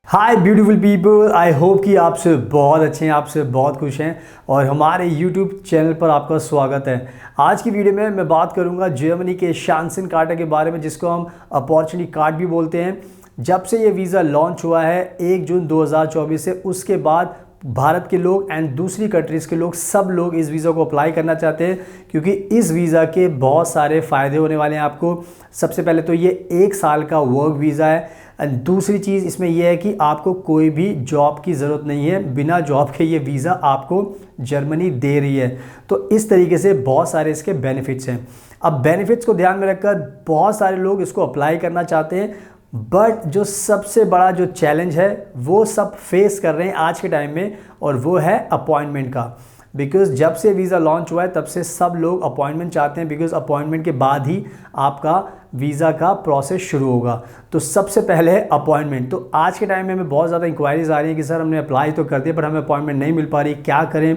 Hi beautiful people, I hope कि आप सब बहुत अच्छे हैं, आप सब बहुत खुश हैं और हमारे यूट्यूब चैनल पर आपका स्वागत है। आज की वीडियो में मैं बात करूंगा जर्मनी के शांसन कार्ड के बारे में, जिसको हम अपॉर्चुनिटी कार्ड भी बोलते हैं। जब से ये वीज़ा लॉन्च हुआ है 1 जून 2024 से, उसके बाद भारत के लोग एंड दूसरी कंट्रीज़ के लोग सब लोग इस वीज़ा को अप्लाई करना चाहते हैं, क्योंकि इस वीज़ा के बहुत सारे फ़ायदे होने वाले हैं आपको। सबसे पहले तो ये 1 साल का वर्क वीज़ा है एंड दूसरी चीज़ इसमें यह है कि आपको कोई भी जॉब की ज़रूरत नहीं है, बिना जॉब के ये वीज़ा आपको जर्मनी दे रही है। तो इस तरीके से बहुत सारे इसके बेनिफिट्स हैं। अब बेनिफिट्स को ध्यान में रखकर बहुत सारे लोग इसको अप्लाई करना चाहते हैं, बट जो सबसे बड़ा जो चैलेंज है वो सब फेस कर रहे हैं आज के टाइम में, और वो है अपॉइंटमेंट का। बिकॉज़ जब से वीज़ा लॉन्च हुआ है तब से सब लोग अपॉइंटमेंट चाहते हैं, बिकॉज़ अपॉइंटमेंट के बाद ही आपका वीज़ा का प्रोसेस शुरू होगा। तो सबसे पहले है अपॉइंटमेंट। तो आज के टाइम में हमें बहुत ज़्यादा इंक्वायरीज आ रही हैं कि सर हमने अप्लाई तो कर दिया पर हमें अपॉइंटमेंट नहीं मिल पा रही, क्या करें,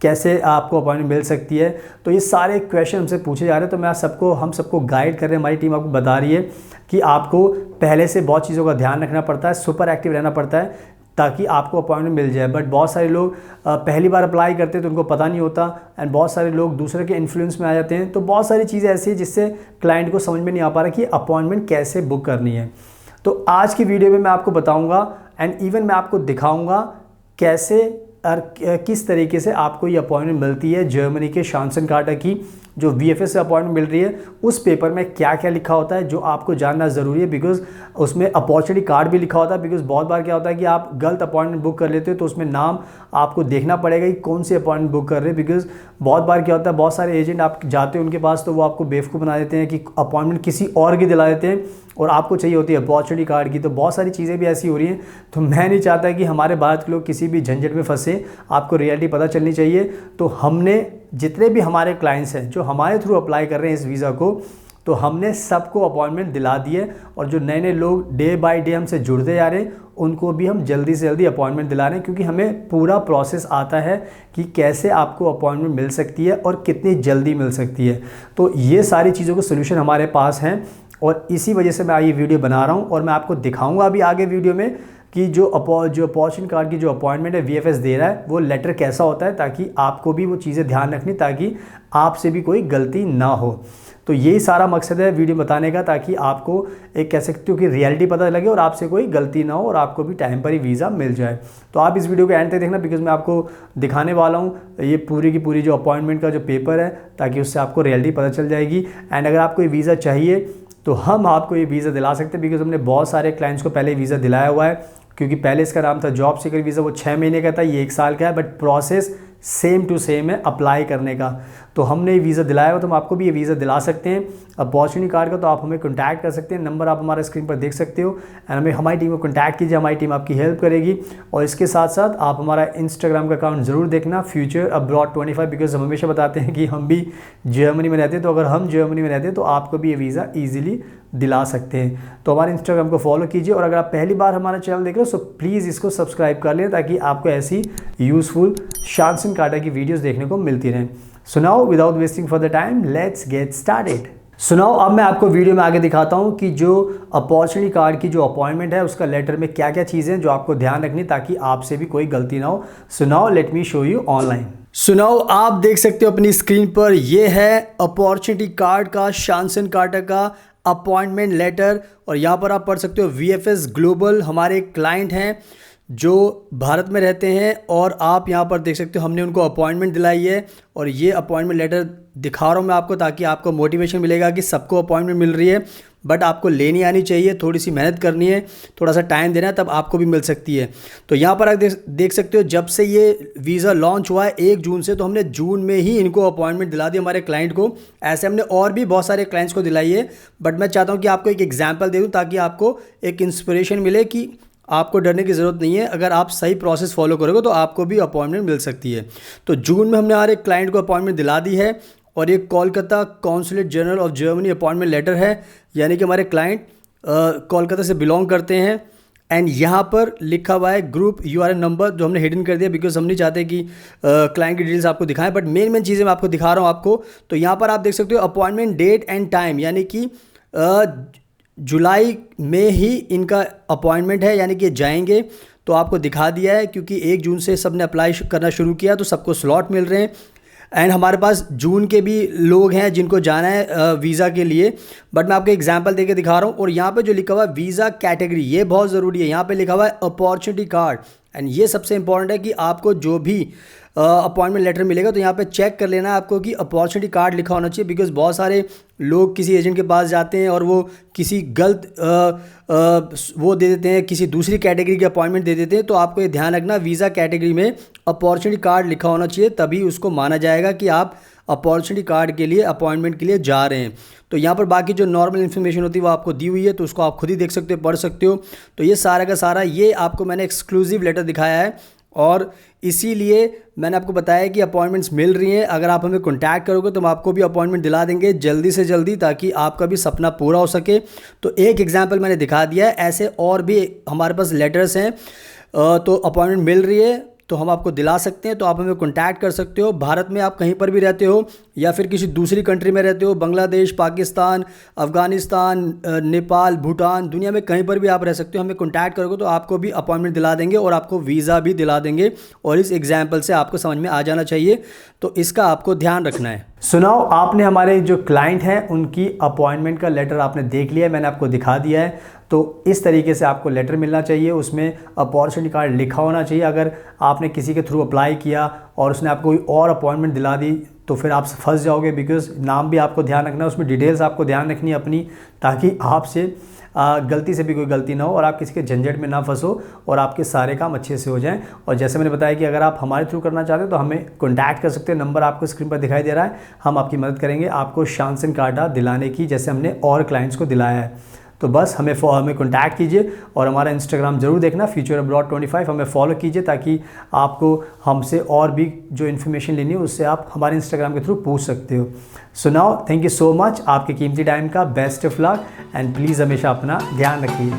कैसे आपको अपॉइंटमेंट मिल सकती है। तो ये सारे क्वेश्चन हमसे पूछे जा रहे हैं, तो मैं हम सबको गाइड कर रहे हैं। हमारी टीम आपको बता रही है कि आपको पहले से बहुत चीज़ों का ध्यान रखना पड़ता है, सुपर एक्टिव रहना पड़ता है ताकि आपको अपॉइंटमेंट मिल जाए। बट बहुत सारे लोग पहली बार अप्लाई करते हैं तो उनको पता नहीं होता, एंड बहुत सारे लोग दूसरे के इन्फ्लुएंस में आ जाते हैं। तो बहुत सारी चीज़ें ऐसी हैं जिससे क्लाइंट को समझ में नहीं आ पा रहा कि अपॉइंटमेंट कैसे बुक करनी है। तो आज की वीडियो में मैं आपको बताऊंगा एंड इवन मैं आपको दिखाऊंगा कैसे और किस तरीके से आपको ये अपॉइंटमेंट मिलती है जर्मनी के शांसन कार्ड की। जो वीएफएस से अपॉइंटमेंट मिल रही है उस पेपर में क्या क्या लिखा होता है जो आपको जानना ज़रूरी है, बिकॉज उसमें अपॉर्चुनिटी कार्ड भी लिखा होता है। बिकॉज बहुत बार क्या होता है कि आप गलत अपॉइंटमेंट बुक कर लेते हो, तो उसमें नाम आपको देखना पड़ेगा कि कौन सी अपॉइंटमेंट बुक कर रहे हैं। बिकॉज बहुत बार क्या होता है, बहुत सारे एजेंट आप जाते हैं उनके पास तो वो आपको बेवकूफ़ बना देते हैं कि अपॉइंटमेंट किसी और की दिला देते हैं और आपको चाहिए होती है अपॉर्चुनिटी कार्ड की। तो बहुत सारी चीज़ें भी ऐसी हो रही हैं। तो मैं नहीं चाहता कि हमारे भारत के लोग किसी भी झंझट में फंसे, आपको रियलिटी पता चलनी चाहिए। तो हमने जितने भी हमारे क्लाइंट्स हैं जो हमारे थ्रू अप्लाई कर रहे हैं इस वीज़ा को, तो हमने सबको अपॉइंटमेंट दिला दिए, और जो नए नए लोग डे बाय डे हमसे जुड़ते जा रहे हैं उनको भी हम जल्दी से जल्दी अपॉइंटमेंट दिला रहे हैं, क्योंकि हमें पूरा प्रोसेस आता है कि कैसे आपको अपॉइंटमेंट मिल सकती है और कितनी जल्दी मिल सकती है। तो ये सारी चीज़ों के सोल्यूशन हमारे पास हैं और इसी वजह से मैं ये वीडियो बना रहा हूँ। और मैं आपको दिखाऊंगा अभी आगे वीडियो में कि जो अपॉर्चुनिटी कार्ड की जो अपॉइंटमेंट है वीएफएस दे रहा है वो लेटर कैसा होता है, ताकि आपको भी वो चीज़ें ध्यान रखनी, ताकि आपसे भी कोई गलती ना हो। तो यही सारा मकसद है वीडियो बताने का, ताकि आपको एक कह सकते हो कि रियलिटी पता लगे और आपसे कोई गलती ना हो और आपको भी टाइम पर ही वीज़ा मिल जाए। तो आप इस वीडियो को एंड तक देखना, बिकॉज मैं आपको दिखाने वाला हूँ ये पूरी की पूरी जो अपॉइंटमेंट का जो पेपर है, ताकि उससे आपको रियलिटी पता चल जाएगी। एंड अगर आपको ये वीज़ा चाहिए तो हम आपको ये वीज़ा दिला सकते हैं, बिकॉज हमने बहुत सारे क्लाइंट्स को पहले वीज़ा दिलाया हुआ है। क्योंकि पहले इसका नाम था जॉब सीकर वीज़ा, वो 6 महीने का था, ये 1 साल का है, but process same to same है अप्लाई करने का। तो हमने ये वीज़ा दिलाया हुआ, तो हम आपको भी ये वीज़ा दिला सकते हैं अपॉर्चुनिटी कार्ड का। तो आप हमें कॉन्टैक्ट कर सकते हैं, नंबर आप हमारा स्क्रीन पर देख सकते हो, एंड हमारी टीम को कॉन्टैक्ट कीजिए, हमारी टीम आपकी हेल्प करेगी। और इसके साथ साथ आप हमारा इंस्टाग्राम का अकाउंट ज़रूर देखना, फ्यूचर अब्रॉड 25, बिकॉज हम हमेशा बताते हैं कि हम भी जर्मनी में रहते हैं। तो अगर हम जर्मनी में रहते हैं तो आपको भी ये वीज़ा ईजिली दिला सकते हैं। तो हमारे इंस्टाग्राम को फॉलो कीजिए, और अगर आप पहली बार हमारा चैनल देख रहे हो तो प्लीज़ इसको सब्सक्राइब कर लें, ताकि आपको ऐसी यूज़फुल शांसन कार्ड की वीडियोस देखने को मिलती रहें। सुनाओ without wasting for the time, let's get started. सुनाओ अब मैं आपको वीडियो में आगे दिखाता हूं कि जो अपॉर्चुनिटी कार्ड की जो अपॉइंटमेंट है उसका लेटर में क्या क्या चीज़ें हैं जो आपको ध्यान रखनी, ताकि आपसे भी कोई गलती ना हो। सुनाओ, let me show you online. सुनाओ, आप देख सकते हो अपनी स्क्रीन पर, यह है अपॉर्चुनिटी कार्ड का शांसन कार्ड का अपॉइंटमेंट लेटर। और यहाँ पर आप पढ़ सकते हो वीएफएस ग्लोबल हमारे क्लाइंट हैं जो भारत में रहते हैं, और आप यहाँ पर देख सकते हो हमने उनको अपॉइंटमेंट दिलाई है। और ये अपॉइंटमेंट लेटर दिखा रहा हूँ मैं आपको, ताकि आपको मोटिवेशन मिलेगा कि सबको अपॉइंटमेंट मिल रही है, बट आपको लेनी आनी चाहिए, थोड़ी सी मेहनत करनी है, थोड़ा सा टाइम देना है, तब आपको भी मिल सकती है। तो यहाँ पर आप देख सकते हो जब से ये वीज़ा लॉन्च हुआ है 1 जून से, तो हमने जून में ही इनको अपॉइंटमेंट दिला दी हमारे क्लाइंट को। ऐसे हमने और भी बहुत सारे क्लाइंट्स को दिलाई है, बट मैं चाहता हूँ कि आपको एक एग्जाम्पल दे दूँ, ताकि आपको एक इंस्पिरेशन मिले कि आपको डरने की ज़रूरत नहीं है। अगर आप सही प्रोसेस फॉलो करोगे तो आपको भी अपॉइंटमेंट मिल सकती है। तो जून में हमने हमारे क्लाइंट को अपॉइंटमेंट दिला दी है, और ये Kolkata consulate general of Germany appointment letter है, यानी कि हमारे क्लाइंट कोलकाता से बिलोंग करते हैं। एंड यहाँ पर लिखा हुआ है ग्रुप यूआरएन नंबर, जो हमने हिडन कर दिया, बिकॉज हम नहीं चाहते कि क्लाइंट की डिटेल्स आपको दिखाएं, बट मेन चीज़ें मैं आपको दिखा रहा हूँ आपको। तो यहाँ पर आप देख सकते हो अपॉइंटमेंट डेट एंड टाइम, यानी कि जुलाई में ही इनका अपॉइंटमेंट है, यानी कि जाएंगे। तो आपको दिखा दिया है क्योंकि 1 जून से सब ने अप्लाई करना शुरू किया तो सबको स्लॉट मिल रहे हैं। एंड हमारे पास जून के भी लोग हैं जिनको जाना है वीज़ा के लिए, बट मैं आपको एग्जांपल देके दिखा रहा हूँ। और यहाँ पे जो लिखा हुआ है वीज़ा कैटेगरी, ये बहुत ज़रूरी है। यहाँ पे लिखा हुआ है अपॉर्चुनिटी कार्ड, एंड ये सबसे इंपॉर्टेंट है कि आपको जो भी अपॉइंटमेंट लेटर मिलेगा तो यहाँ पे चेक कर लेना है आपको कि अपॉर्चुनिटी कार्ड लिखा होना चाहिए। बिकॉज बहुत सारे लोग किसी एजेंट के पास जाते हैं और वो किसी गलत वो दे देते हैं, किसी दूसरी कैटेगरी के अपॉइंटमेंट दे देते हैं। तो आपको ये ध्यान रखना, वीज़ा कैटेगरी में अपॉर्चुनिटी कार्ड लिखा होना चाहिए, तभी उसको माना जाएगा कि आप अपॉर्चुनिटी कार्ड के लिए अपॉइंटमेंट के लिए जा रहे हैं। तो यहाँ पर बाकी जो नॉर्मल इन्फॉर्मेशन होती है वो आपको दी हुई है, तो उसको आप खुद ही देख सकते हो, पढ़ सकते हो। तो ये सारा का सारा ये आपको मैंने एक्सक्लूसिव लेटर दिखाया है, और इसीलिए मैंने आपको बताया कि अपॉइंटमेंट्स मिल रही हैं। अगर आप हमें कॉन्टैक्ट करोगे तो हम आपको भी अपॉइंटमेंट दिला देंगे जल्दी से जल्दी, ताकि आपका भी सपना पूरा हो सके। तो एक एग्जांपल मैंने दिखा दिया है, ऐसे और भी हमारे पास लेटर्स हैं। तो अपॉइंटमेंट मिल रही है तो हम आपको दिला सकते हैं, तो आप हमें कॉन्टैक्ट कर सकते हो। भारत में आप कहीं पर भी रहते हो या फिर किसी दूसरी कंट्री में रहते हो, बांग्लादेश, पाकिस्तान, अफ़गानिस्तान, नेपाल, भूटान, दुनिया में कहीं पर भी आप रह सकते हो, हमें कॉन्टैक्ट करोगे तो आपको भी अपॉइंटमेंट दिला देंगे और आपको वीज़ा भी दिला देंगे। और इस एग्जाम्पल से आपको समझ में आ जाना चाहिए, तो इसका आपको ध्यान रखना है। सुनाओ, आपने हमारे जो क्लाइंट हैं उनकी अपॉइंटमेंट का लेटर आपने देख लिया है, मैंने आपको दिखा दिया है। तो इस तरीके से आपको लेटर मिलना चाहिए, उसमें अपॉर्चुनिटी कार्ड लिखा होना चाहिए। अगर आपने किसी के थ्रू अप्लाई किया और उसने आपको कोई और अपॉइंटमेंट दिला दी तो फिर आप फंस जाओगे, बिकॉज नाम भी आपको ध्यान रखना है, उसमें डिटेल्स आपको ध्यान रखनी है अपनी, ताकि आपसे गलती से भी कोई गलती ना हो और आप किसी के झंझट में ना फंसो और आपके सारे काम अच्छे से हो जाएं। और जैसे मैंने बताया कि अगर आप हमारे थ्रू करना चाहते हो तो हमें कॉन्टैक्ट कर सकते हैं, नंबर आपको स्क्रीन पर दिखाई दे रहा है। हम आपकी मदद करेंगे आपको शानसन कार्ड दिलाने की, जैसे हमने और क्लाइंट्स को दिलाया है। तो बस हमें कॉन्टैक्ट कीजिए और हमारा इंस्टाग्राम ज़रूर देखना, फ्यूचर अब्रॉड 25, हमें फॉलो कीजिए, ताकि आपको हमसे और भी जो इन्फॉर्मेशन लेनी है उससे आप हमारे इंस्टाग्राम के थ्रू पूछ सकते हो। So now thank you so much, आपके कीमती टाइम का best of luck, and please हमेशा अपना ध्यान रखिए।